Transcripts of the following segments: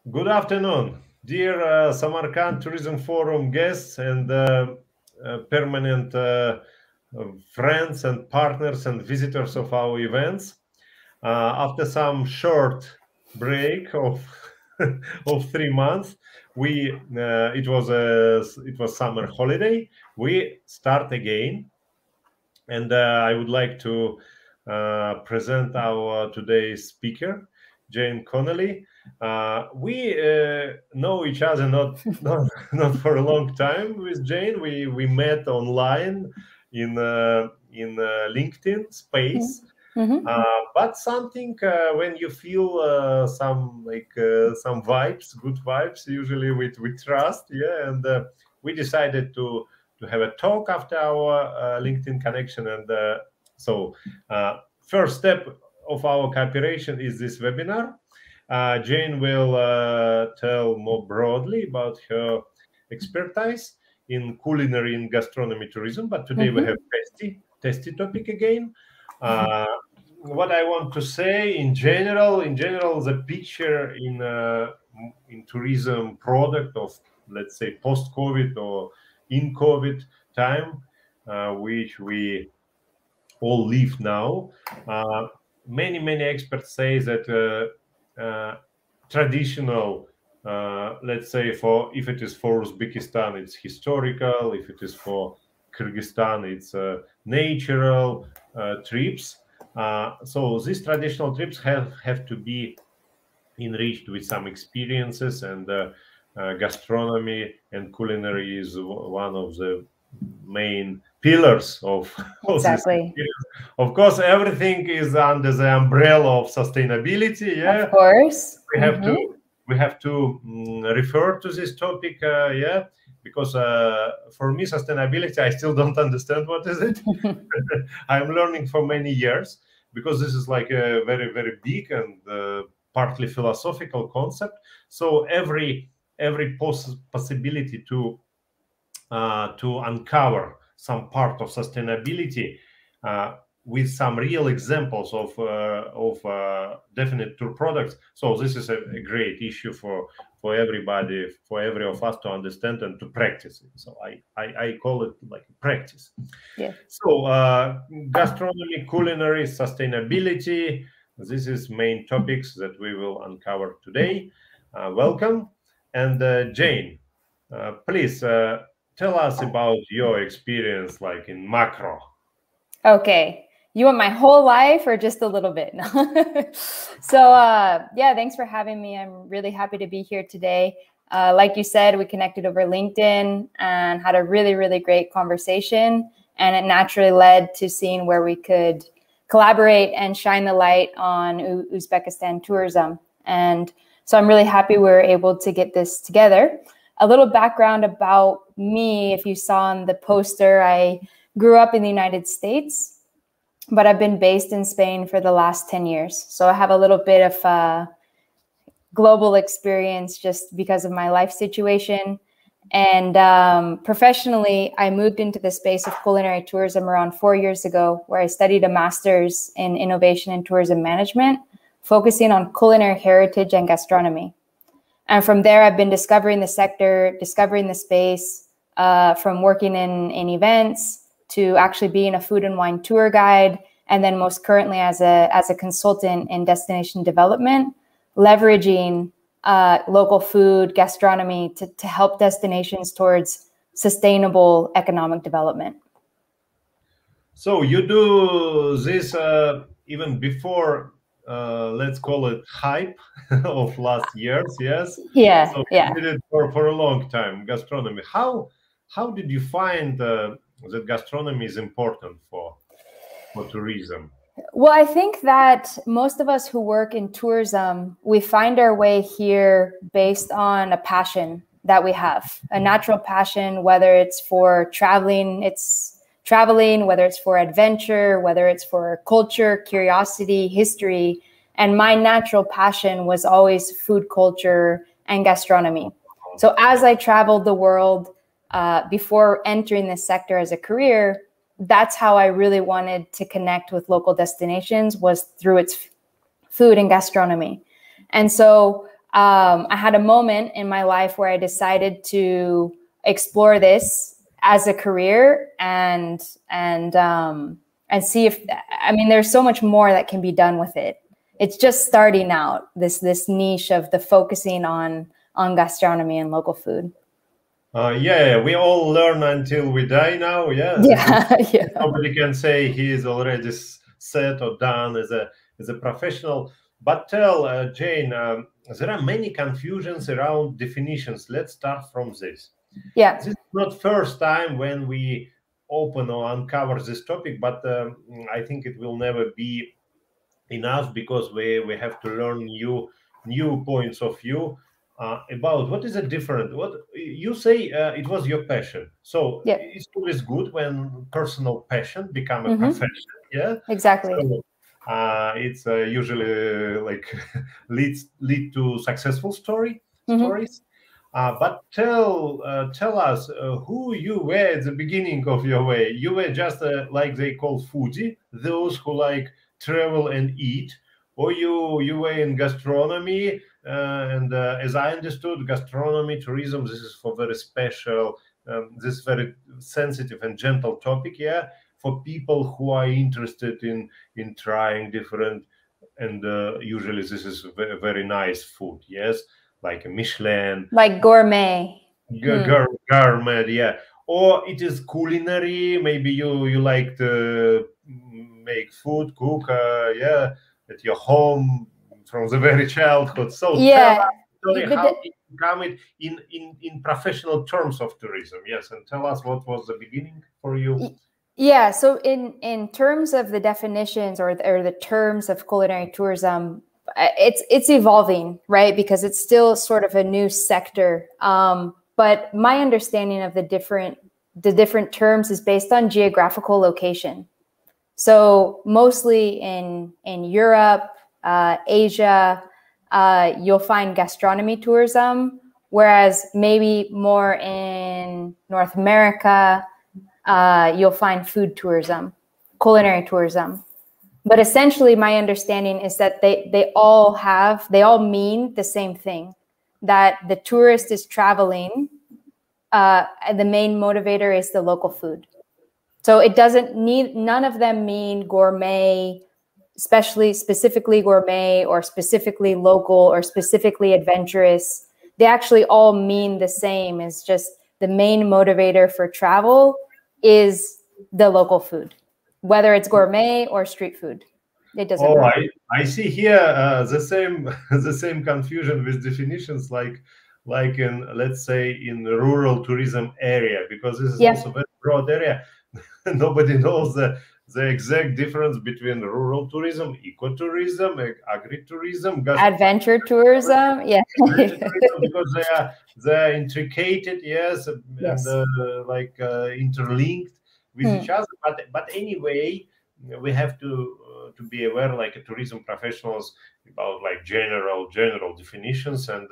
Good afternoon, dear Samarkand Tourism Forum guests and permanent friends and partners and visitors of our events. After some short break of of 3 months, it was summer holiday. We start again, and I would like to present our today's speaker, Jane Connelly. We know each other not for a long time with Jane. We met online in LinkedIn space. Mm-hmm. But something when you feel some vibes, good vibes, usually we trust, yeah. And we decided to have a talk after our LinkedIn connection, and so first step of our cooperation is this webinar. Jane will tell more broadly about her expertise in culinary and gastronomy tourism, but today we have testy topic again. What I want to say in general, the picture in tourism product of, let's say, post-COVID or in COVID time, which we all live now. Many experts say that traditional, let's say, if it is for Uzbekistan, it's historical. If it is for Kyrgyzstan, it's natural trips. So these traditional trips have to be enriched with some experiences, and gastronomy and culinary is one of the main pillars of this experience. Of course, everything is under the umbrella of sustainability. Yeah, of course. We have to refer to this topic. Yeah, because for me, sustainability, I still don't understand what is it. I'm learning for many years, because this is like a very big and partly philosophical concept. So every possibility to uncover some part of sustainability with some real examples of definite tour products. So this is a great issue for everybody, for every of us to understand and to practice it. So I call it like practice. Yeah. So gastronomy, culinary, sustainability. This is main topics that we will uncover today. Welcome. And Jane, please tell us about your experience, like in macro. Okay. You want my whole life or just a little bit? So yeah, thanks for having me. I'm really happy to be here today. Like you said, we connected over LinkedIn and had a really great conversation. And it naturally led to seeing where we could collaborate and shine the light on Uzbekistan tourism. And so I'm really happy we were able to get this together. A little background about me, if you saw on the poster, I grew up in the United States, but I've been based in Spain for the last 10 years. So I have a little bit of global experience just because of my life situation. And professionally, I moved into the space of culinary tourism around 4 years ago, where I studied a master's in innovation and tourism management, focusing on culinary heritage and gastronomy. And from there, I've been discovering the sector, discovering the space, from working in events to actually being a food and wine tour guide, and then most currently as a consultant in destination development, leveraging local food, gastronomy to help destinations towards sustainable economic development. So you do this even before, let's call it hype of last years, yes? Yeah, so yeah. You did it for a long time, gastronomy. How did you find that gastronomy is important for tourism? Well, I think that most of us who work in tourism, we find our way here based on a passion that we have, a natural passion, whether it's for traveling, whether it's for adventure, whether it's for culture, curiosity, history. And my natural passion was always food culture and gastronomy. So as I traveled the world before entering this sector as a career, that's how I really wanted to connect with local destinations, was through its food and gastronomy. And so I had a moment in my life where I decided to explore this as a career and see if, I mean, there's so much more that can be done with it. It's just starting out, this niche of the focusing on gastronomy and local food. Yeah, we all learn until we die now. Yeah, Yeah. Nobody can say he is already set or done as a professional. But tell Jane, there are many confusions around definitions. Let's start from this. Yeah. This is not first time when we open or uncover this topic, but I think it will never be enough, because we have to learn new points of view about what is a different. What you say, it was your passion, so yeah. it's always good when personal passion become a profession. Yeah, exactly. So, it's usually like lead to successful stories. But tell us who you were at the beginning of your way. You were just like they call foodie, those who like travel and eat, or you were in gastronomy, and as I understood, gastronomy tourism, this is for very special, this very sensitive and gentle topic, yeah, for people who are interested in trying different, and usually this is very, very nice food, yes, like a Michelin, like gourmet. Gourmet, yeah. Or it is culinary. Maybe you like to make food, cook, yeah, at your home from the very childhood. So yeah, tell us, sorry, how did you become it in professional terms of tourism? Yes, and tell us what was the beginning for you. Yeah, so in terms of the definitions or the terms of culinary tourism, it's evolving, right? Because it's still sort of a new sector. But my understanding of the different terms is based on geographical location. So mostly in Europe, Asia, you'll find gastronomy tourism, whereas maybe more in North America, you'll find food tourism, culinary tourism. But essentially, my understanding is that they all mean the same thing, that the tourist is traveling, and the main motivator is the local food. So it doesn't need, none of them mean gourmet, specifically gourmet or specifically local or specifically adventurous. They actually all mean the same. It's just the main motivator for travel is the local food, whether it's gourmet or street food. It doesn't matter. I see here the same confusion with definitions, like in, let's say, in the rural tourism area, because this is also a very broad area. Nobody knows the exact difference between rural tourism, ecotourism, agritourism, adventure tourism, yeah. Because they're intricate, yes, and like interlinked with each other. But anyway, we have to be aware, like tourism professionals, about like general definitions, and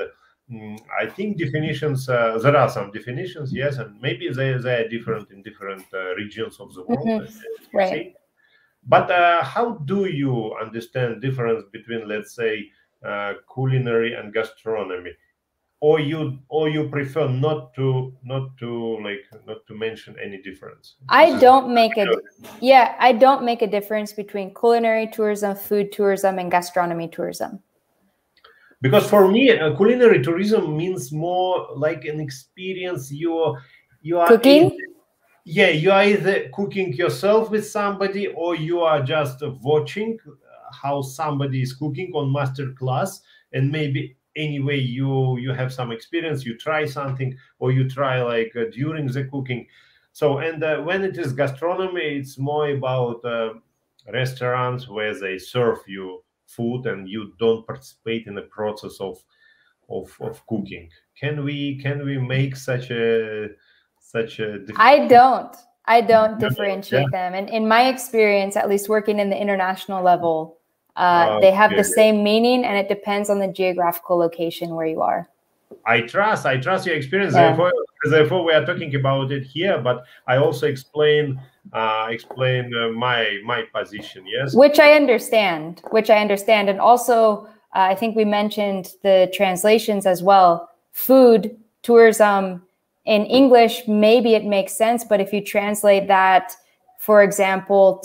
I think definitions, there are some definitions, yes, and maybe they are different in different regions of the world, right? But how do you understand difference between, let's say, culinary and gastronomy, or you prefer not to mention any difference? I don't make a difference between culinary tourism, food tourism, and gastronomy tourism. Because for me, culinary tourism means more like an experience. You are cooking. You are either cooking yourself with somebody, or you are just watching how somebody is cooking on master class, and maybe anyway you have some experience, you try something, or you try like during the cooking. So, and when it is gastronomy, it's more about restaurants where they serve you food and you don't participate in the process of cooking. Can we make such a I don't differentiate them, and in my experience, at least working in the international level, they have the same meaning, and it depends on the geographical location where you are. I trust your experience. Therefore we are talking about it here, but I also explain my position, yes, which I understand, and also I think we mentioned the translations as well. Food tourism in English, maybe it makes sense, but if you translate that, for example,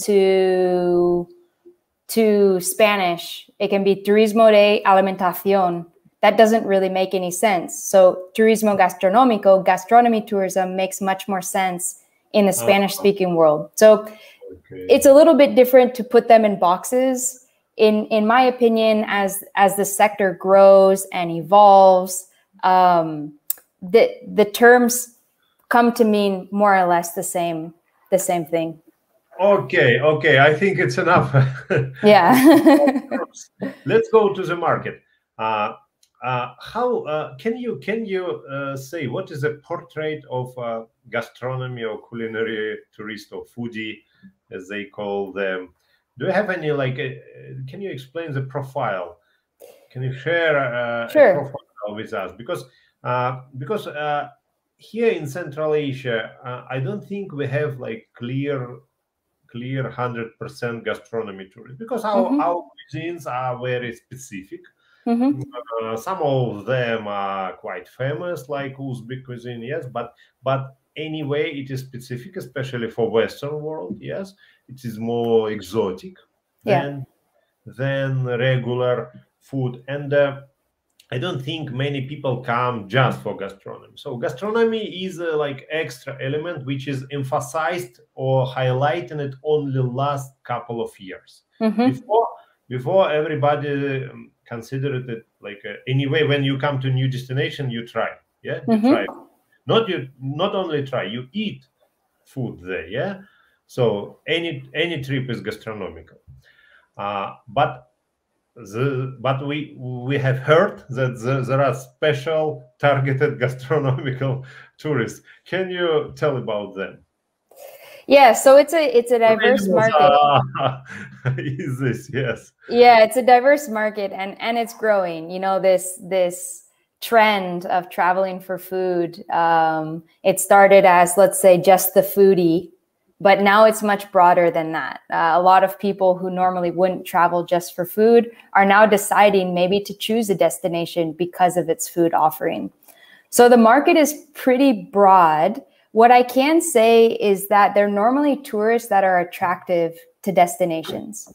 to Spanish, it can be turismo de alimentación. That doesn't really make any sense. So turismo gastronómico, gastronomy tourism, makes much more sense in the Spanish-speaking world. So it's a little bit different to put them in boxes. In my opinion, as the sector grows and evolves, the terms come to mean more or less the same thing. Okay, I think it's enough. Yeah. Let's go to the market. How can you say what is a portrait of gastronomy or culinary tourist or foodie, as they call them? Do you have any can you explain the profile? Can you share Sure. a profile with us? Because here in Central Asia, I don't think we have clear 100% gastronomy tourists, because our cuisines are very specific. Some of them are quite famous, like Uzbek cuisine, yes, but anyway, it is specific, especially for Western world. Yes, it is more exotic than regular food, and I don't think many people come just for gastronomy. So gastronomy is extra element which is emphasized or highlighted it only last couple of years. Before everybody considered it anyway, when you come to a new destination, you try. Yeah, you try. Not only try, you eat food there. Yeah, so any trip is gastronomical. But we have heard that there are special targeted gastronomical tourists. Can you tell about them? Yeah, so it's a diverse market. Is this, yes? Yeah, it's a diverse market, and it's growing. You know, this trend of traveling for food. It started as, let's say, just the foodie, but now it's much broader than that. A lot of people who normally wouldn't travel just for food are now deciding maybe to choose a destination because of its food offering. So the market is pretty broad. What I can say is that they're normally tourists that are attractive to destinations.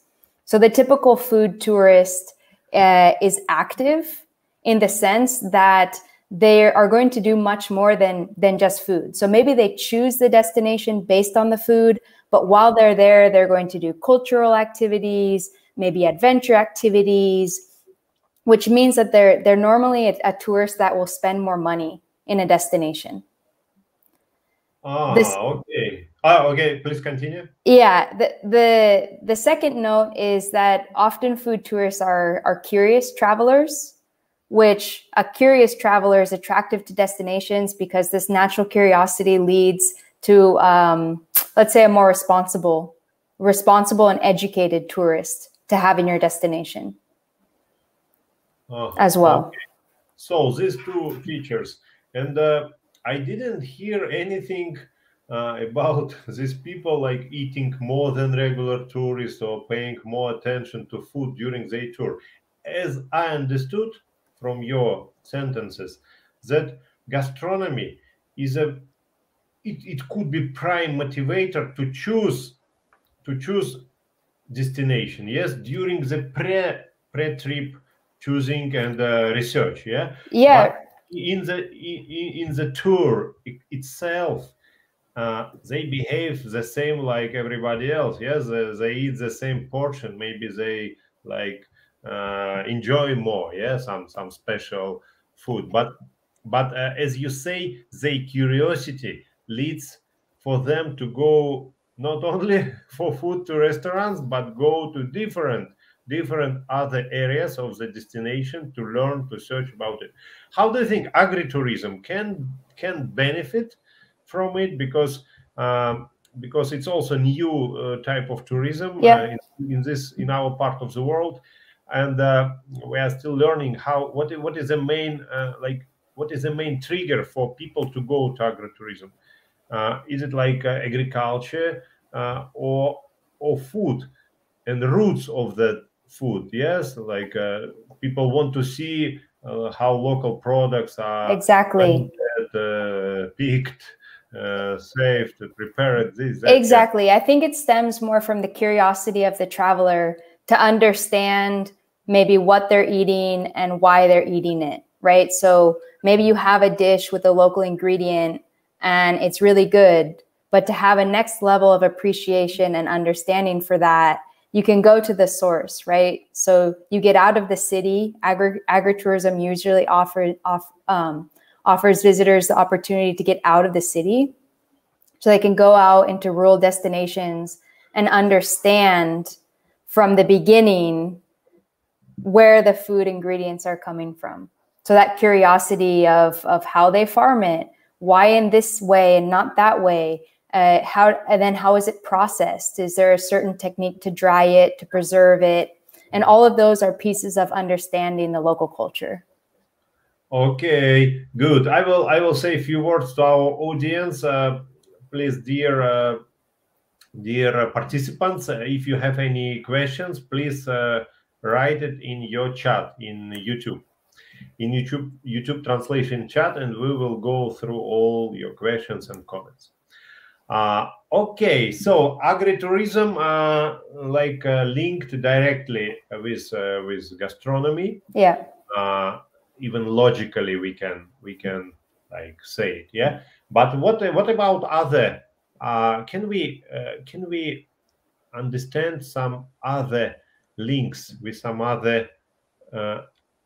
So the typical food tourist is active in the sense that they are going to do much more than just food. So maybe they choose the destination based on the food, but while they're there, they're going to do cultural activities, maybe adventure activities, which means that they're normally a tourist that will spend more money in a destination. Okay. Okay, please continue. Yeah, the second note is that often food tourists are curious travelers, which a curious traveler is attractive to destinations because this natural curiosity leads to, let's say, a more responsible and educated tourist to have in your destination as well. Okay. So these two features, and I didn't hear anything about these people eating more than regular tourists or paying more attention to food during their tour. As I understood from your sentences, that gastronomy is it could be prime motivator to choose destination, yes, during the pre-trip choosing and research, yeah. But in the tour itself, they behave the same like everybody else. Yes, they eat the same portion. Maybe they enjoy more. Yeah, some special food. But as you say, their curiosity leads for them to go not only for food to restaurants, but go to different other areas of the destination to learn, to search about it. How do you think agritourism can benefit from it? Because it's also new type of tourism in our part of the world, and we are still learning what is the main what is the main trigger for people to go to agritourism. Is it agriculture or food, and the roots of the food. Yes, like people want to see how local products are Exactly. picked, saved, prepared. This, that, Exactly. I think it stems more from the curiosity of the traveler to understand maybe what they're eating and why they're eating it, right? So maybe you have a dish with a local ingredient and it's really good, but to have a next level of appreciation and understanding for that, you can go to the source, right? So you get out of the city. Agritourism usually offers visitors the opportunity to get out of the city, so they can go out into rural destinations and understand from the beginning where the food ingredients are coming from. So that curiosity of how they farm it, why in this way and not that way, how is it processed? Is there a certain technique to dry it, to preserve it? And all of those are pieces of understanding the local culture. Okay, good. I will say a few words to our audience. Please, dear participants, if you have any questions, please write it in your chat in YouTube translation chat, and we will go through all your questions and comments. Okay, so agritourism linked directly with gastronomy. Yeah. Even logically we can like say it, yeah. But what about other? Can we understand some other links with some other,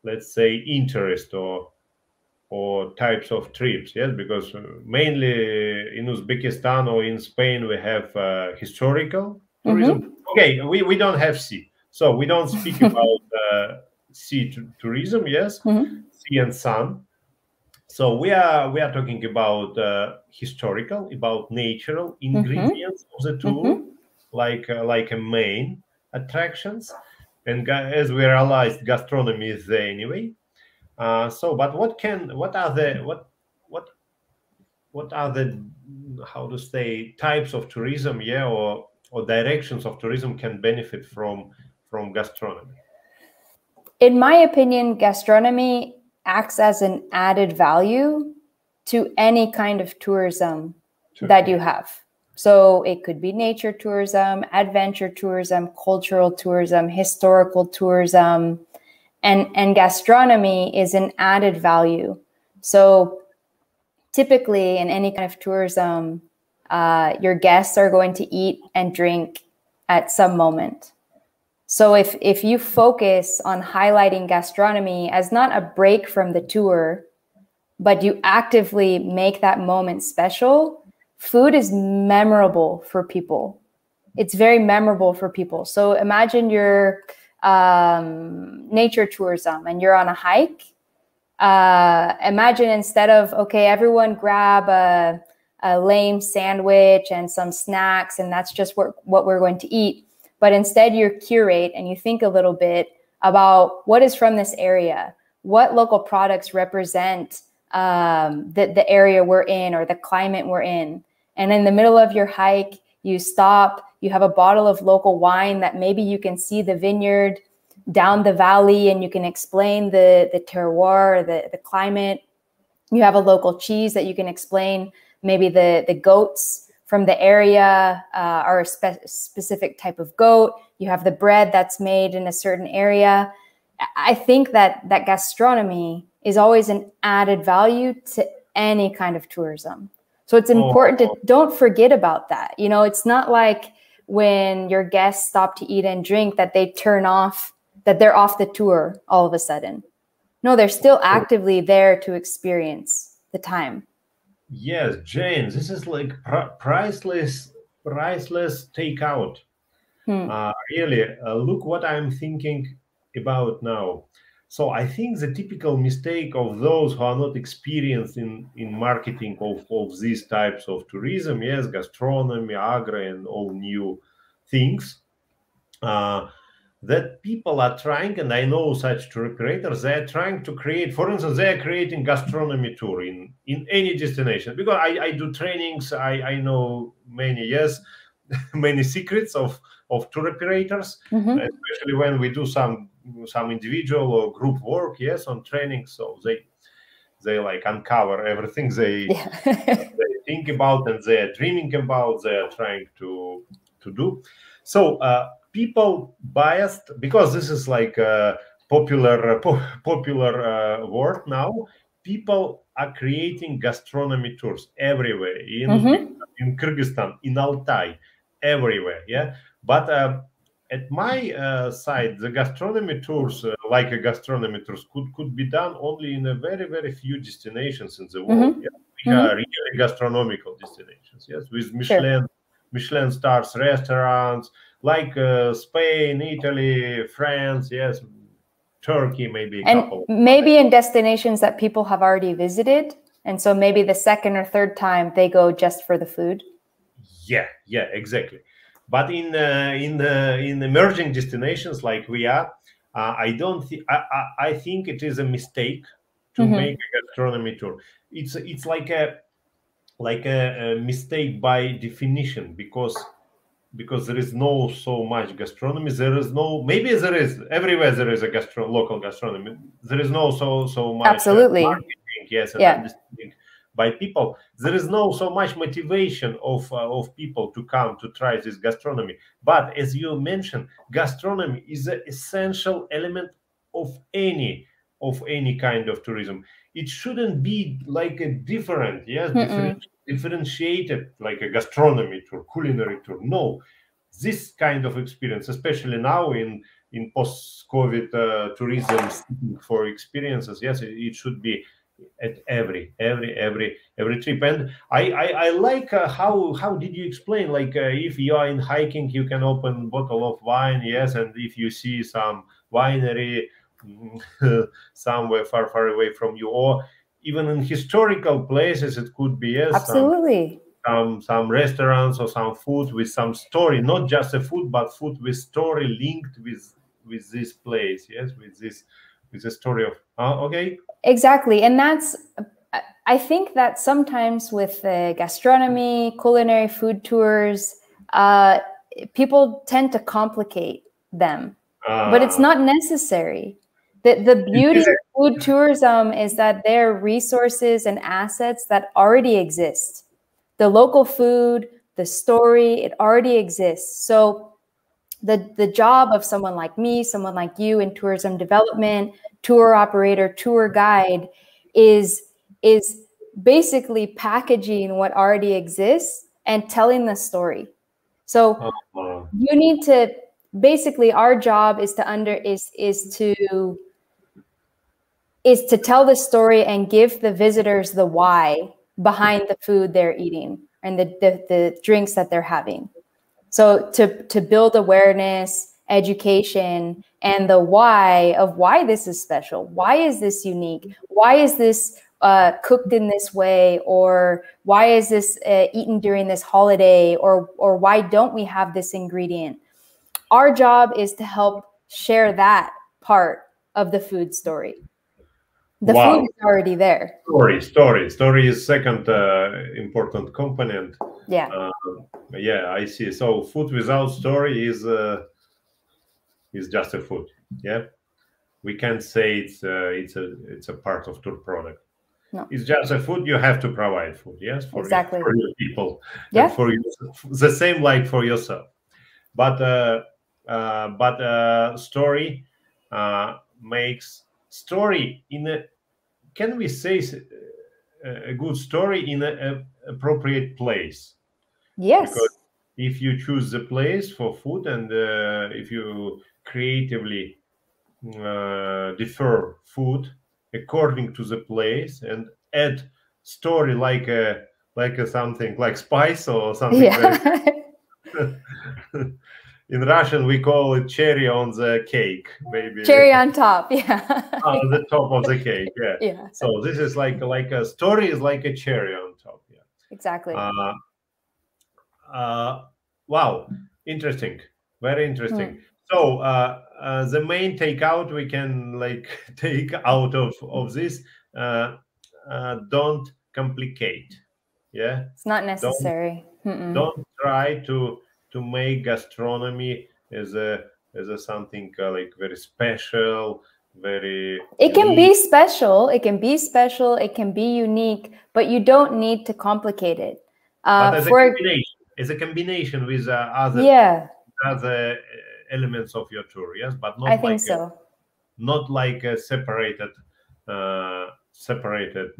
let's say, interest or types of trips? Yes, because mainly in Uzbekistan or in Spain we have historical tourism. Okay, we don't have sea, so we don't speak about sea tourism. Yes, sea and sun. So we are talking about historical, about natural ingredients of the tour, like a main attractions, and as we realized, gastronomy is there anyway. But what are the how to say types of tourism, yeah, or directions of tourism can benefit from gastronomy? In my opinion, gastronomy acts as an added value to any kind of tourism that you have. So it could be nature tourism, adventure tourism, cultural tourism, historical tourism, and gastronomy is an added value. So typically in any kind of tourism, your guests are going to eat and drink at some moment. So if you focus on highlighting gastronomy as not a break from the tour, but you actively make that moment special, food is memorable for people. It's very memorable for people. So imagine you're nature tourism and you're on a hike. Imagine instead of, okay, everyone grab a lame sandwich and some snacks, and that's just what we're going to eat. But instead you curate and you think a little bit about what is from this area, what local products represent the area we're in or the climate we're in. And in the middle of your hike, you stop, you have a bottle of local wine that maybe you can see the vineyard down the valley and you can explain the terroir, the climate. You have a local cheese that you can explain maybe the goats from the area are a specific type of goat. You have the bread that's made in a certain area. I think that gastronomy is always an added value to any kind of tourism. So it's important to don't forget about that. You know, it's not like when your guests stop to eat and drink that they turn off, that they're off the tour all of a sudden. No, they're still actively there to experience the time. Yes, Jane, this is like priceless takeout. Really, look what I'm thinking about now. So I think the typical mistake of those who are not experienced in marketing of these types of tourism, yes, gastronomy, agri, and all new things, that people are trying, and I know such tour operators, they're trying to create, for instance, they're creating gastronomy tour in any destination. Because I do trainings, I know many, yes, many secrets of of tour operators, especially when we do some individual or group work, yes, on training. So they like uncover everything they think about and they are dreaming about, they are trying to do. So people biased, because this is like a popular word now. People are creating gastronomy tours everywhere in Kyrgyzstan, in Altai, everywhere. Yeah, but at my side, the gastronomy tours, like a gastronomy tours, could be done only in a very few destinations in the world. Yeah? We are really gastronomical destinations, yes, with Michelin stars restaurants, like Spain, Italy, France, yes, Turkey, maybe a couple. Maybe in destinations that people have already visited, and so maybe the second or third time they go just for the food. Yeah, exactly. But in emerging destinations like we are, I don't think I think it is a mistake to make a gastronomy tour. It's like a mistake by definition, because there is no so much gastronomy. There is no, maybe there is everywhere, there is a local gastronomy. There is no so much absolutely marketing, yes, and understanding by people. There is no so much motivation of people to come to try this gastronomy. But as you mentioned, gastronomy is an essential element of any kind of tourism. It shouldn't be like a different, differentiated, like a gastronomy tour, culinary tour. No, this kind of experience, especially now in post-COVID tourism for experiences, yes, it should be at every trip. And I like how did you explain, like if you are in hiking, you can open bottle of wine, yes, and if you see some winery somewhere far away from you, or even in historical places, it could be, yes, absolutely, some restaurants or some food with some story, not just a food, but food with story linked with this place, yes, with the story of okay. Exactly. And I think that sometimes with gastronomy, culinary food tours, people tend to complicate them, but it's not necessary. The beauty of food tourism is that there are resources and assets that already exist. The local food, the story, it already exists. So the job of someone like me, someone like you in tourism development, tour operator, tour guide, is basically packaging what already exists and telling the story. So you need to, basically our job is to tell the story and give the visitors the why behind the food they're eating and the drinks that they're having. So to build awareness, education, and the why of why this is special. Why is this unique? Why is this cooked in this way? Or why is this eaten during this holiday? Or why don't we have this ingredient? Our job is to help share that part of the food story. The food is already there. Story is second important component. Yeah. Yeah, I see. So food without story is just a food. Yeah, we can't say it's a part of tour product. No. It's just a food. You have to provide food. Yes, for your people. Yeah. And for you, the same like for yourself. But story makes story in a, can we say, a good story in an appropriate place? Yes. Because if you choose the place for food and if you creatively differ food according to the place and add story like a something like spice or something. In Russian, we call it cherry on the cake, maybe. Cherry on top, yeah. The top of the cake, yeah. Yeah. So this is like a story is like a cherry on top, yeah. Exactly. Wow, interesting, very interesting. So the main takeout we can like take out of this: don't complicate. Yeah, it's not necessary. Don't try to to make gastronomy as a something like very special, very It can unique? be special. It can be special. It can be unique, but you don't need to complicate it. But as a combination with other elements of your tour, yes, but not I like think so. not like a separated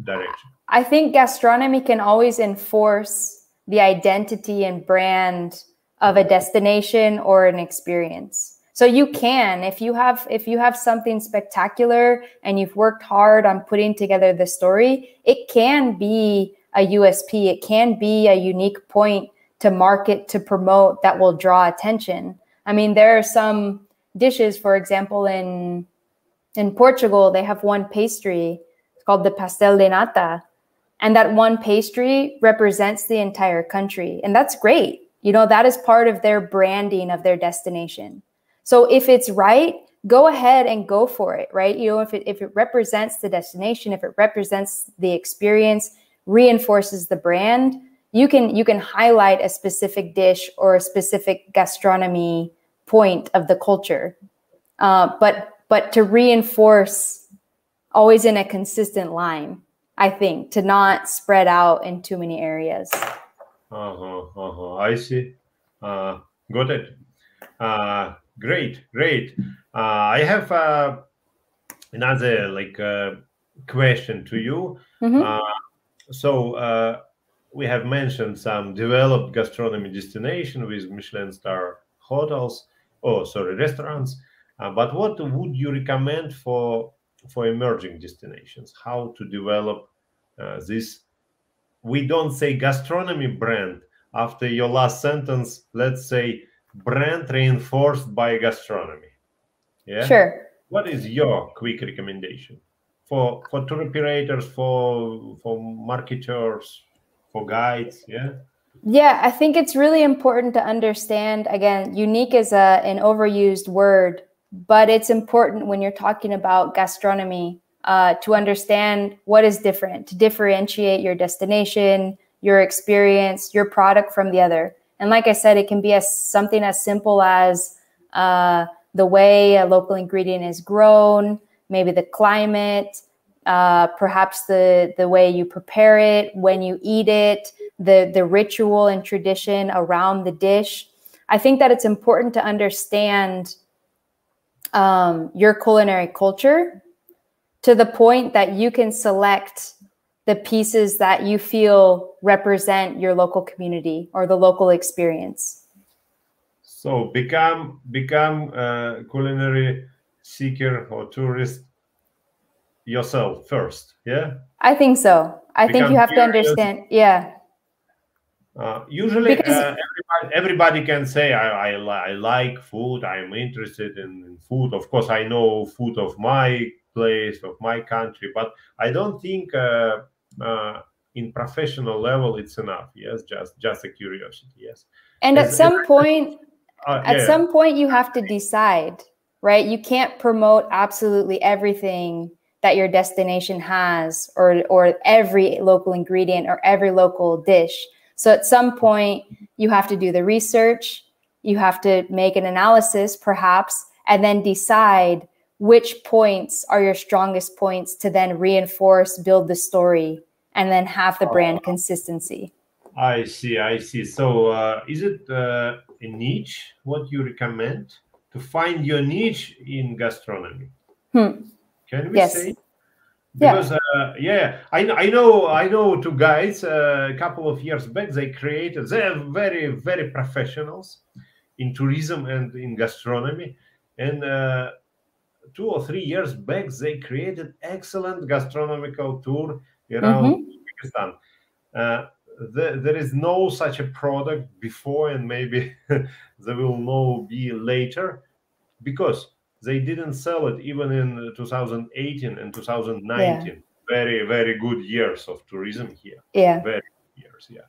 direction. I think gastronomy can always enforce the identity and brand of a destination or an experience. So you can, if you have something spectacular and you've worked hard on putting together the story, it can be a USP. It can be a unique point to market, to promote, that will draw attention. I mean, there are some dishes, for example, in Portugal, they have one pastry. It's called the pastel de nata. And that one pastry represents the entire country. And that's great. You know, that is part of their branding of their destination. So if it's right, go ahead and go for it, right? You know, if it represents the destination, if it represents the experience, reinforces the brand, you can highlight a specific dish or a specific gastronomy point of the culture. But to reinforce always in a consistent line, I think, to not spread out in too many areas. I see. Got it. Great. I have another question to you. So we have mentioned some developed gastronomy destination with Michelin star hotels, restaurants. But what would you recommend for emerging destinations? How to develop this? We don't say gastronomy brand. After your last sentence, let's say brand reinforced by gastronomy. Yeah. Sure. What is your quick recommendation for tour operators, for marketers, for guides? Yeah. Yeah, I think it's really important to understand, again, unique is an overused word, but it's important when you're talking about gastronomy to understand what is different, to differentiate your destination, your experience, your product from the other. And like I said, it can be something as simple as the way a local ingredient is grown, maybe the climate, perhaps the way you prepare it, when you eat it, the ritual and tradition around the dish. I think that it's important to understand your culinary culture to the point that you can select the pieces that you feel represent your local community or the local experience. So become a culinary seeker or tourist yourself first. Yeah, I think so. I think you have to understand. Yeah. Usually, everybody can say, I like food. I'm interested in food. Of course, I know food of my place, of my country, but I don't think in professional level it's enough. Yes, just a curiosity. Yes. And at some point, some point, you have to decide, right? You can't promote absolutely everything that your destination has, or every local ingredient or every local dish. So at some point, you have to do the research, you have to make an analysis perhaps, and then decide which points are your strongest points to then reinforce, build the story, and then have the brand consistency. I see. So is it a niche, what you recommend? To find your niche in gastronomy? Can we say? Because I know two guys a couple of years back, they're very, very professionals in tourism and in gastronomy, and 2 or 3 years back they created excellent gastronomical tour around Uzbekistan. There is no such a product before, and maybe there will no be later, because they didn't sell it even in 2018 and 2019. Yeah. Very, very good years of tourism here. Yeah. Very good years, yeah.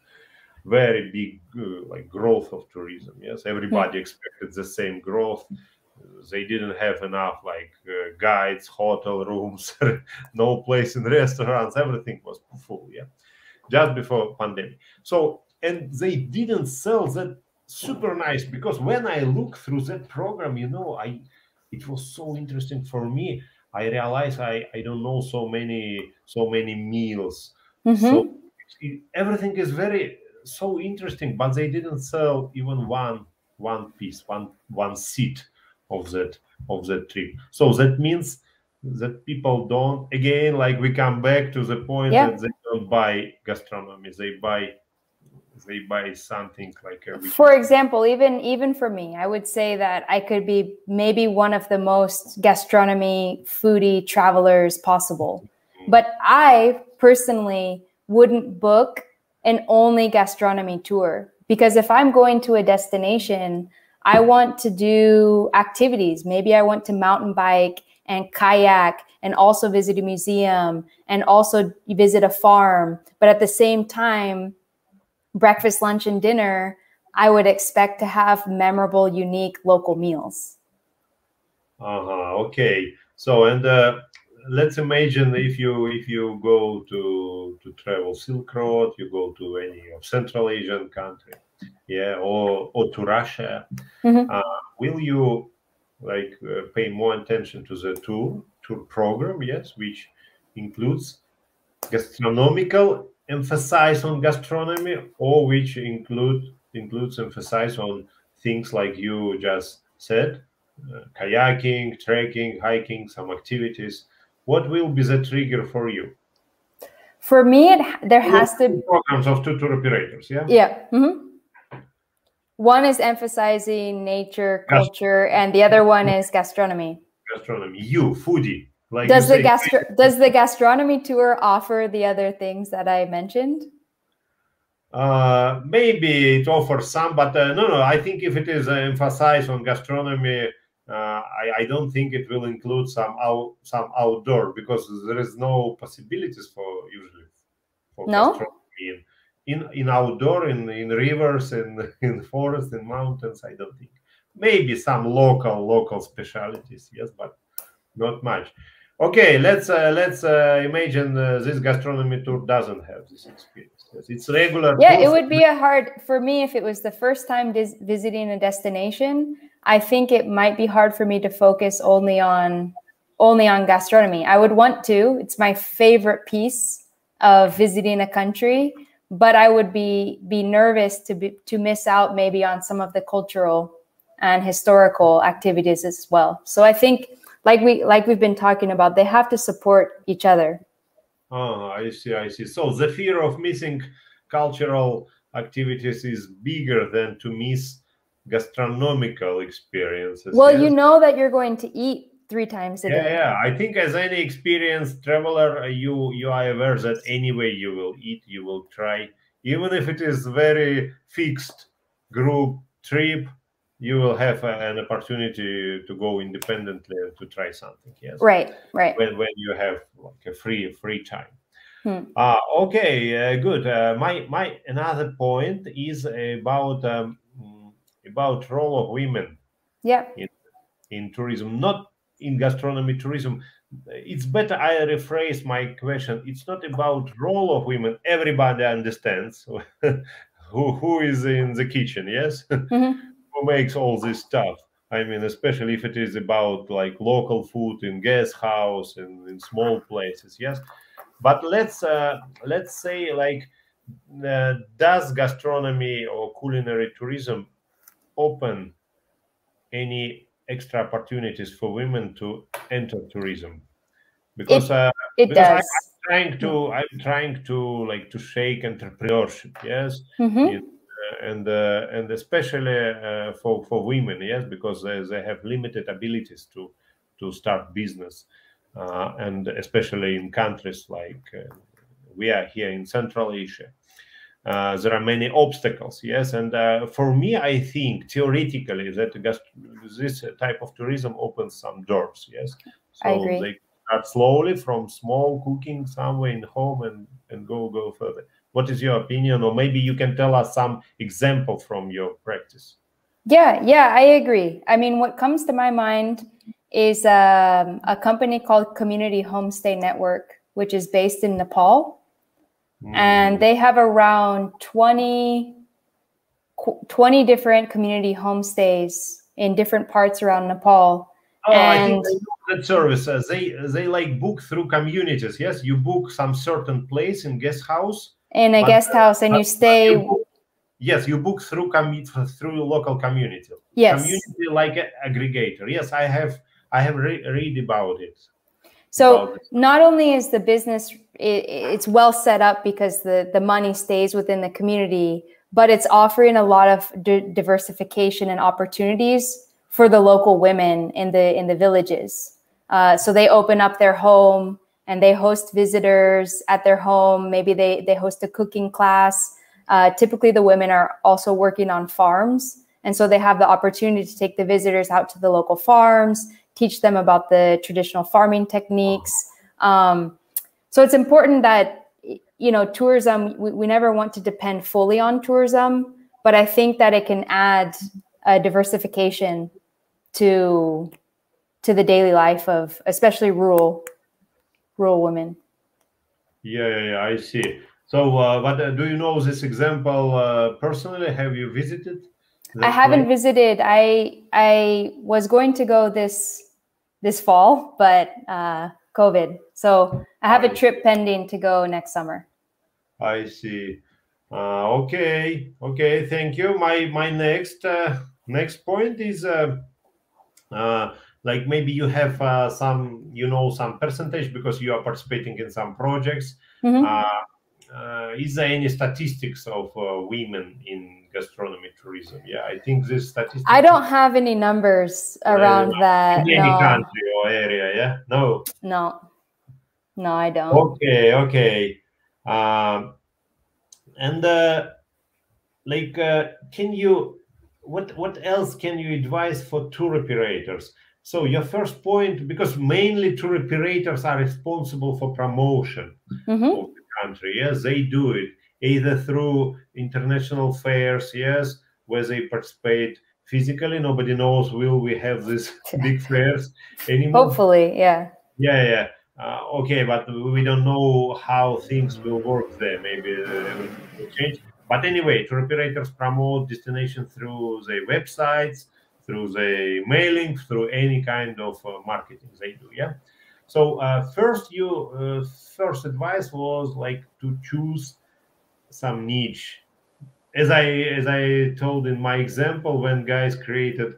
Very big growth of tourism. Yes, everybody expected the same growth. They didn't have enough guides, hotel rooms, no place in restaurants. Everything was full. Yeah, just before pandemic. So, and they didn't sell that super nice, because when I look through that program, it was so interesting for me. I realized I don't know so many meals. So everything is very so interesting, but they didn't sell even one piece, one seat of that trip. So that means that people don't, again, like we come back to the point that they don't buy gastronomy, they buy something like for example, even for me, I would say that I could be maybe one of the most gastronomy foodie travelers possible. But I personally wouldn't book an only gastronomy tour, because if I'm going to a destination, I want to do activities. Maybe I want to mountain bike and kayak and also visit a museum and also visit a farm. But at the same time, breakfast, lunch, and dinner, I would expect to have memorable, unique local meals. Okay. So, and let's imagine if you go to travel Silk Road, you go to any of Central Asian country, or to Russia. Will you pay more attention to the tour program? Yes, which includes gastronomical emphasis on gastronomy, or which includes emphasis on things like you just said, kayaking, trekking, hiking, some activities. What will be the trigger for you? For me, there has to be programs of two tour operators. Yeah. One is emphasizing nature, culture, and the other one is gastronomy. Gastronomy. You, foodie. Like does the gastronomy tour offer the other things that I mentioned? Maybe it offers some, but no. I think if it is emphasized on gastronomy, I don't think it will include some outdoor, because there is no possibilities for gastronomy in outdoor, in rivers, in forests, in mountains. I don't think. Maybe some local specialities, yes, but not much. Okay, let's imagine this gastronomy tour doesn't have this experience. Yes, it's regular. Yeah, it would be hard for me if it was the first time visiting a destination. I think it might be hard for me to focus only on gastronomy. I would want to. It's my favorite piece of visiting a country, but I would be nervous to miss out maybe on some of the cultural and historical activities as well. So I think, like we've been talking about, they have to support each other. Oh, I see. So the fear of missing cultural activities is bigger than to miss gastronomical experiences. Well, yes? You know that you're going to eat 3 times a day. Yeah. I think as any experienced traveler, you are aware that anyway you will eat, you will try, even if it is very fixed group trip. You will have an opportunity to go independently and to try something. Yes. Right. When you have like a free time. Okay. Good. My another point is about role of women. Yeah. In tourism, not in gastronomy tourism. It's better I rephrase my question. It's not about role of women. Everybody understands who is in the kitchen. Yes. Who makes all this stuff. I mean, especially if it is about like local food in guest house and in small places. Yes. But let's say, like, does gastronomy or culinary tourism open any extra opportunities for women to enter tourism? Because it does. I'm trying to shake entrepreneurship. Yes. And especially for women, yes, because they have limited abilities to start business, and especially in countries like we are here in Central Asia, there are many obstacles. Yes, and for me, I think theoretically that this type of tourism opens some doors. Yes, so I agree. They start slowly from small cooking somewhere in home and go further. What is your opinion? Or maybe you can tell us some example from your practice. Yeah, I agree. I mean, what comes to my mind is a company called Community Homestay Network, which is based in Nepal. And they have around 20 20 different community homestays in different parts around Nepal. Oh, I think I know that service. They like book through communities. Yes, you book some certain place in guest house. In a guest house, and you stay. Yes, you book through local community. Yes. Community like aggregator. Yes, I have read about it. So not only is the business it's well set up because the money stays within the community, but it's offering a lot of diversification and opportunities for the local women in the villages. So they open up their home and they host visitors at their home. Maybe they host a cooking class. Typically, the women are also working on farms. And so they have the opportunity to take the visitors out to the local farms, teach them about the traditional farming techniques. So it's important that, you know, tourism, we never want to depend fully on tourism, but I think that it can add diversification to the daily life of especially rural women. Yeah, I see. So, but do you know this example personally? Have you visited? I haven't visited. I was going to go this fall, but COVID. So I have a trip pending to go next summer. I see. Okay. Thank you. My next point is like maybe you have some percentage because you are participating in some projects. Is there any statistics of women in gastronomy tourism? Yeah, I think this statistics. I don't have any numbers around that. In any country or area, yeah? No, I don't. Okay. Can you? What else can you advise for tour operators? So your first point, because mainly tour operators are responsible for promotion of the country. Yes, they do it either through international fairs, yes, where they participate physically. Nobody knows will we have these big fairs anymore. Hopefully, yeah. Yeah. Okay, but we don't know how things will work there. Maybe everything will change. But anyway, tour operators promote destination through their websites, through the mailing, through any kind of marketing they do. Yeah. So first advice was like to choose some niche. As I told in my example, when guys created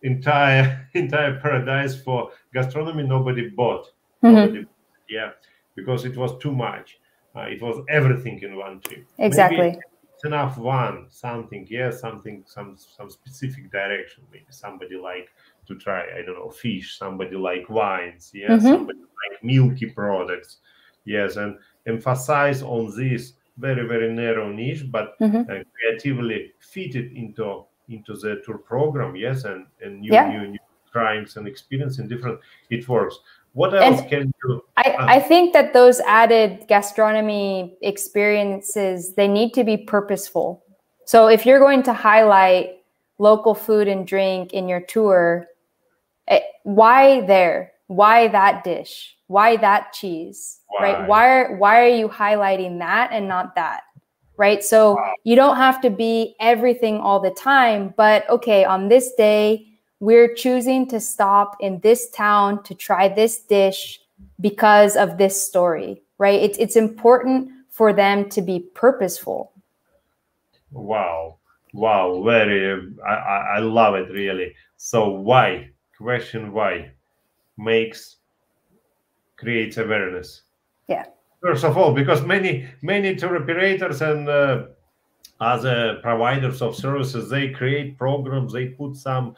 entire paradise for gastronomy, nobody bought. Yeah, because it was too much. It was everything in one trip. Exactly. Maybe it's enough something, some specific direction. Maybe somebody like to try, I don't know, fish. Somebody like wines. Yeah, somebody like milky products. Yes, and emphasize on this very, very narrow niche, but creatively fit it into the tour program. Yes, and new tryings and experience in different. It works. What else can you? I think that those added gastronomy experiences, they need to be purposeful. So if you're going to highlight local food and drink in your tour, why there? Why that dish? Why that cheese? Right? Why are you highlighting that and not that? Right? So you don't have to be everything all the time, but okay, on this day, we're choosing to stop in this town to try this dish because of this story, right? It's important for them to be purposeful. Wow. Very, I love it, really. So why? Question why creates awareness. Yeah. First of all, because many tour operators and other providers of services, they create programs, they put some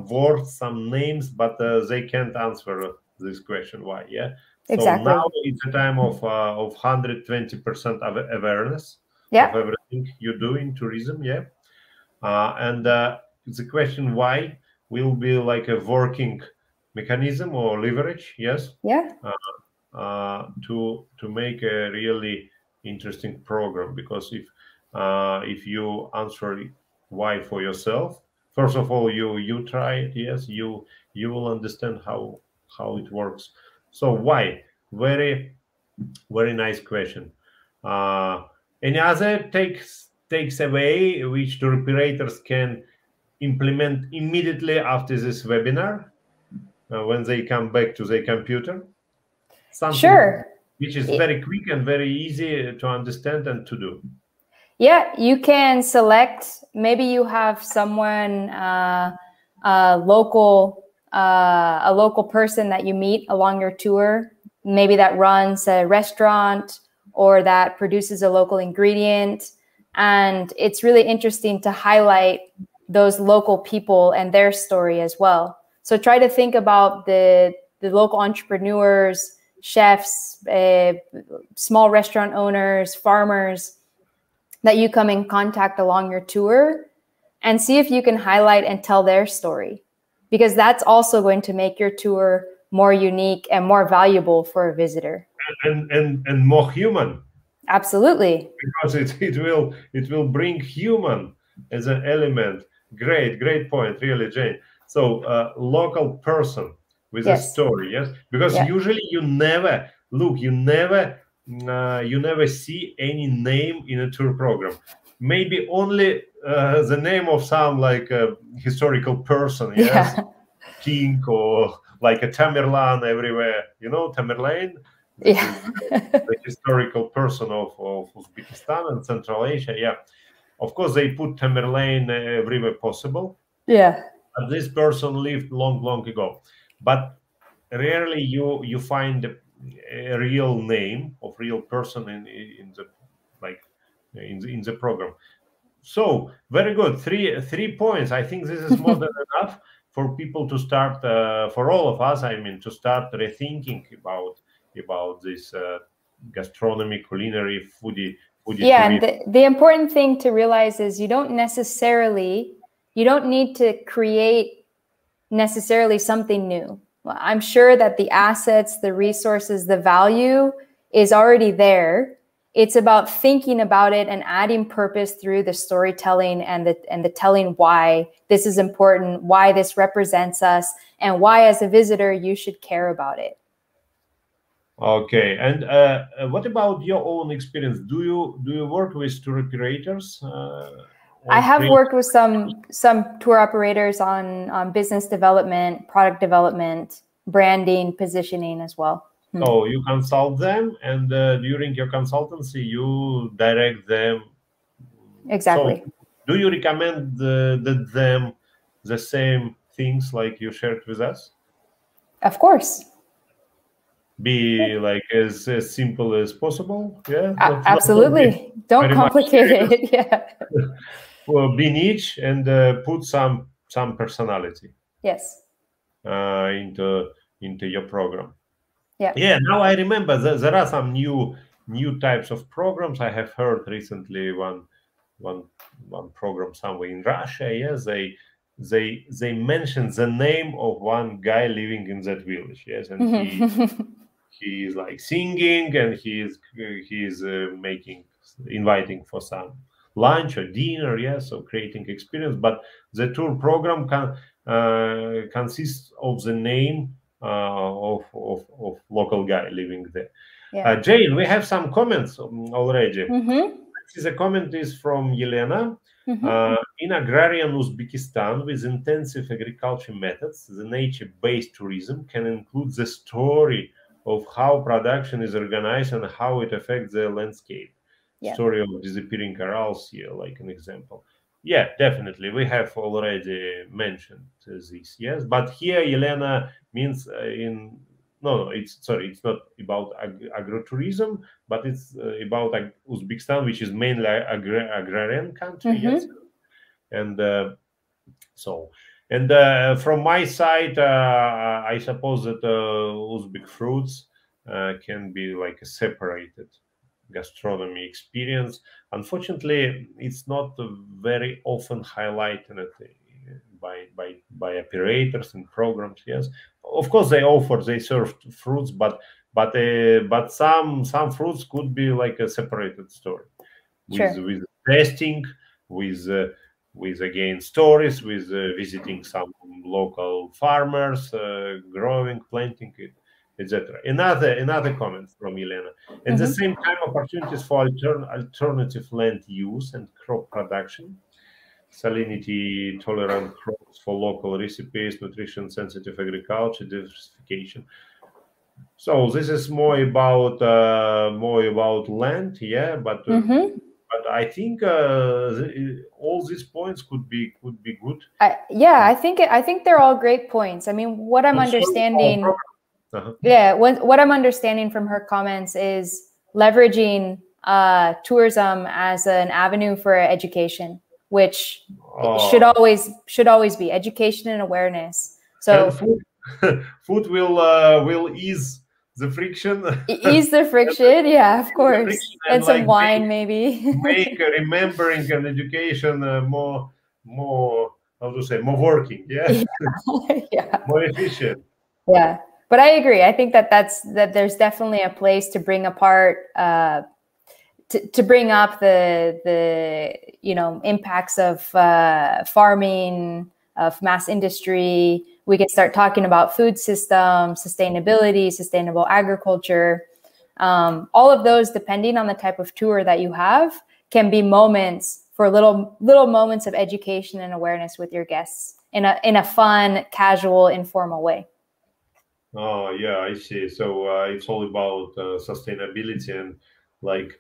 words, some names, but they can't answer this question why. Yeah. Exactly. So now it's a time of 120% of awareness of everything you do in tourism. Yeah. And it's a question why will be like a working mechanism or leverage. Yes. Yeah. To make a really interesting program, because if you answer why for yourself, first of all, you try it. Yes, you will understand how it works. So why? Very, very nice question. Any other takes away, which tour operators can implement immediately after this webinar when they come back to their computer? Something Sure. which is very quick and very easy to understand and to do. Yeah, you can select, maybe you have someone, a local person that you meet along your tour, maybe that runs a restaurant or that produces a local ingredient. And it's really interesting to highlight those local people and their story as well. So try to think about the local entrepreneurs, chefs, small restaurant owners, farmers that you come in contact along your tour, and see if you can highlight and tell their story, because that's also going to make your tour more unique and more valuable for a visitor. And more human. Absolutely. Because it will bring human as an element. Great point, really, Jane. So local person with a story, yes, because usually you never see any name in a tour program. Maybe only the name of some like a historical person, yes, king, or like a Tamerlan everywhere. You know Tamerlan? This is the historical person of Uzbekistan and Central Asia. Yeah, of course they put Tamerlane everywhere possible. Yeah, but this person lived long ago. But rarely you find a real name of real person in the program. So very good. Three points. I think this is more than enough for people to start. For all of us, I mean, to start rethinking about this gastronomy, culinary, foodie. Yeah, and the important thing to realize is you don't need to create necessarily something new. Well, I'm sure that the assets, the resources, the value is already there. It's about thinking about it and adding purpose through the storytelling and the telling why this is important, why this represents us, and why as a visitor you should care about it. Okay, and what about your own experience? Do you work with tour operators? I have worked with some tour operators on business development, product development, branding, positioning as well. So you consult them, and during your consultancy, you direct them. Exactly. So do you recommend them the same things like you shared with us? Of course. Be like as simple as possible. Yeah. Absolutely. Don't complicate it. Yeah. Well, be niche and put some personality. Yes. Into your program. Yeah. Yeah. Now I remember there are some new types of programs. I have heard recently one program somewhere in Russia. Yes, they mentioned the name of one guy living in that village. Yes, and he is like singing, and he is inviting for some lunch or dinner. Yes, so creating experience. But the tour program consists of the name of local guy living there. Yeah. Jane, we have some comments already. The comment is from Yelena. In agrarian Uzbekistan, with intensive agriculture methods, the nature-based tourism can include the story of how production is organized and how it affects the landscape. Story of disappearing corals here, like an example. Yeah, definitely. We have already mentioned this, yes. But here, Yelena means it's not about agrotourism, but it's about Uzbekistan, which is mainly agrarian country, yes. And from my side, I suppose that Uzbek fruits can be like a separated gastronomy experience. Unfortunately, it's not very often highlighted by operators and programs. Yes, of course they serve fruits, but some fruits could be like a separated story with testing, with again stories, with visiting some local farmers, growing, planting it. etc. Another comment from Elena. At the same time, opportunities for alternative land use and crop production, salinity tolerant crops for local recipes, nutrition sensitive agriculture, diversification. So this is more about land, yeah, but I think all these points could be good. Yeah, I think they're all great points. I mean, what I'm understanding, what I'm understanding from her comments is leveraging tourism as an avenue for education, which should always be education and awareness. So food will ease the friction. Ease the friction, yeah, of course, and some like wine maybe. Make remembering and education more how to say, more working, yeah. Yeah. More efficient. Yeah, but I agree. I think that there's definitely a place to bring apart to bring up the impacts of farming, of mass industry. We can start talking about food systems, sustainability, sustainable agriculture. All of those, depending on the type of tour that you have, can be moments for little moments of education and awareness with your guests in a fun, casual, informal way. Oh yeah, I see. So it's all about sustainability, and like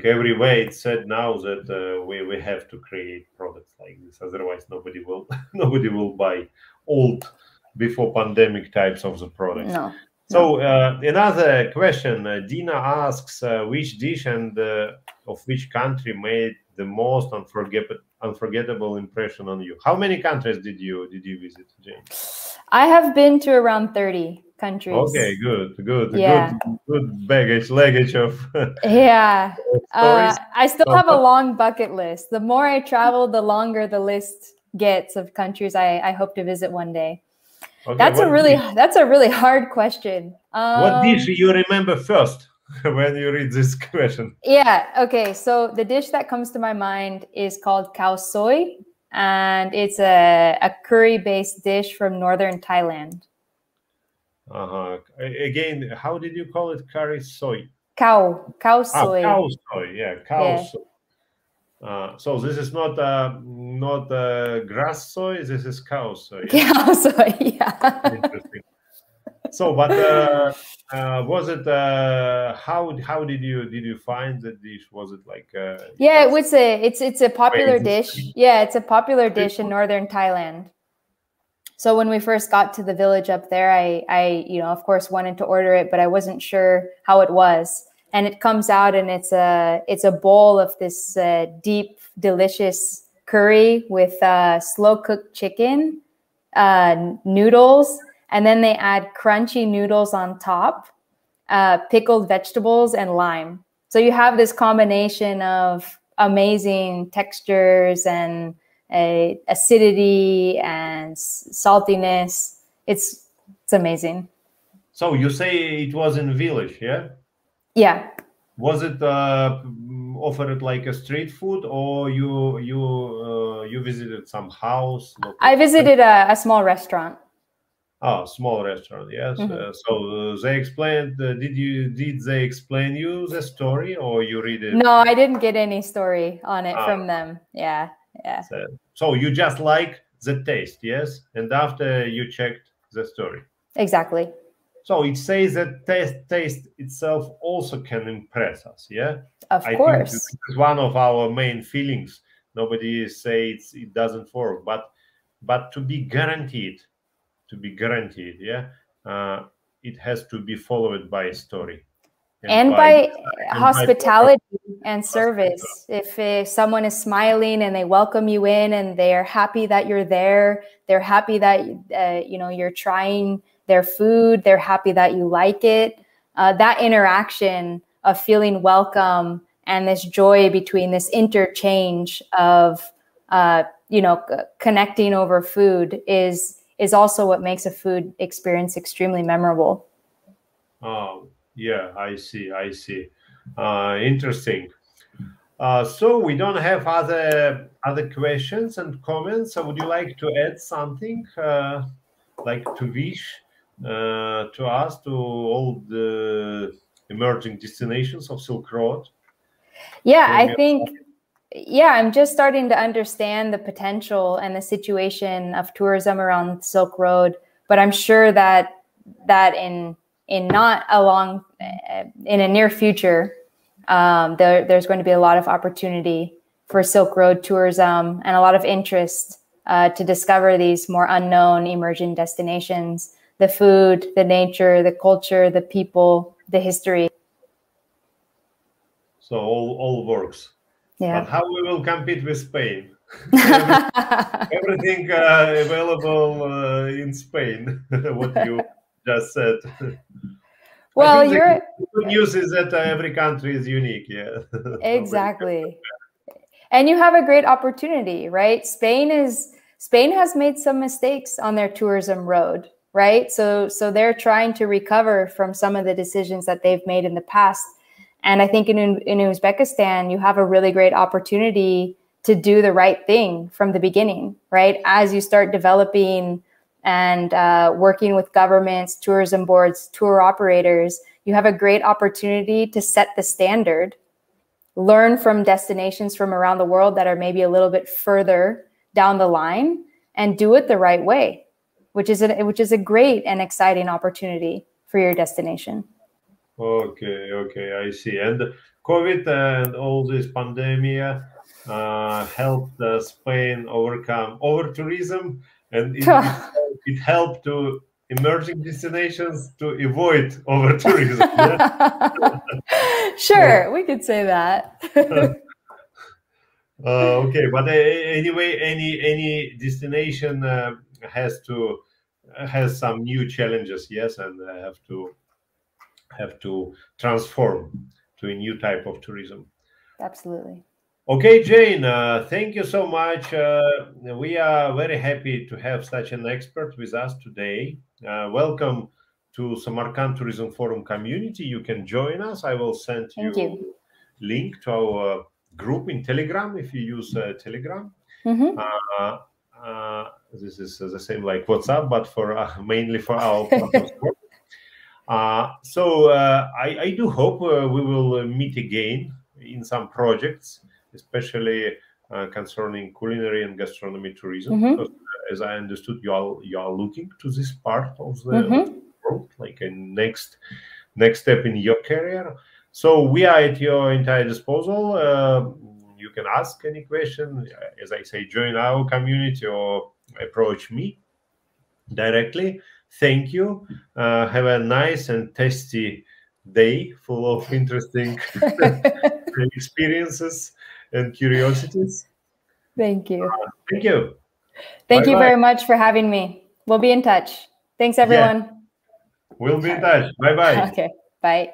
everywhere it's said now that we have to create products like this, otherwise nobody will buy old before pandemic types of the products. No. So another question, Dina asks which dish and of which country made the most unforgettable impression on you? How many countries did you visit, Jane? I have been to around 30 countries. Okay, good. Yeah. Good luggage of yeah. I still have a long bucket list. The more I travel, the longer the list gets of countries I hope to visit one day. Okay, that's a really hard question. What dish do you remember first when you read this question? Yeah. Okay. So the dish that comes to my mind is called khao soi, and it's a curry-based dish from northern Thailand. Again, how did you call it? Curry soy. Khao soi. Khao soi. Yeah, khao soi. So this is not grass soy. This is khao soy. Yeah? Khao soy. Yeah. Interesting. So, but was it? How did you find the dish? Was it like? Yeah, it's a popular dish. Yeah, it's a popular dish in northern Thailand. So when we first got to the village up there, I of course wanted to order it, but I wasn't sure how it was. And it comes out and it's a bowl of this deep, delicious curry with slow cooked chicken, noodles, and then they add crunchy noodles on top, pickled vegetables, and lime. So you have this combination of amazing textures and acidity and saltiness. It's amazing. So you say it was in village, yeah? Yeah. Was it offered like a street food, or you visited some house? I visited a small restaurant. Oh, small restaurant, yes. So they explained. Did they explain you the story, or you read it? No, I didn't get any story on it from them. Yeah. So you just like the taste, yes? And after you checked the story. Exactly. So it says that taste itself also can impress us, yeah? Of course. Think this is one of our main feelings. Nobody says it doesn't work, but to be guaranteed, yeah, it has to be followed by a story. And by hospitality and service. If someone is smiling and they welcome you in and they're happy that you're there, they're happy that you're trying their food, they're happy that you like it. That interaction of feeling welcome and this joy between this interchange of connecting over food is also what makes a food experience extremely memorable. Oh, yeah, I see. Interesting. So we don't have other questions and comments. So would you like to add something, like to wish to us, to all the emerging destinations of Silk Road? Yeah, I think, yeah, I'm just starting to understand the potential and the situation of tourism around Silk Road, but I'm sure that in not a long, in a near future, there's going to be a lot of opportunity for Silk Road tourism and a lot of interest to discover these more unknown emerging destinations, the food, the nature, the culture, the people, the history. So all works. Yeah. But how we will compete with Spain? Everything available in Spain, what you just said. Well, I think the good news is that every country is unique. Yeah. Exactly. And you have a great opportunity, right? Spain has made some mistakes on their tourism road, right? So they're trying to recover from some of the decisions that they've made in the past. And I think in Uzbekistan, you have a really great opportunity to do the right thing from the beginning, right? As you start developing and working with governments, tourism boards, tour operators, you have a great opportunity to set the standard, learn from destinations from around the world that are maybe a little bit further down the line, and do it the right way, which is a great and exciting opportunity for your destination. Okay, I see. And COVID and all this pandemic helped Spain overcome over tourism, and it helped to emerging destinations to avoid over tourism. Sure, we could say that. Okay, but anyway, any destination has some new challenges, yes, and have to transform to a new type of tourism. Absolutely. Okay, Jane, thank you so much. We are very happy to have such an expert with us today. Welcome to Samarkand Tourism Forum community. You can join us. I will send you link to our group in Telegram if you use Telegram. This is the same like WhatsApp, but for mainly for our partners. So I do hope we will meet again in some projects, especially concerning culinary and gastronomy tourism. Because, as I understood, you are looking to this part of the world, like a next step in your career. So we are at your entire disposal. You can ask any question, as I say, join our community or approach me directly. Thank you. Have a nice and tasty day full of interesting experiences and curiosities. Thank you. Thank you. Thank you very much for having me. We'll be in touch. Thanks, everyone. Yeah. We'll be in touch. Bye-bye. Okay. Bye.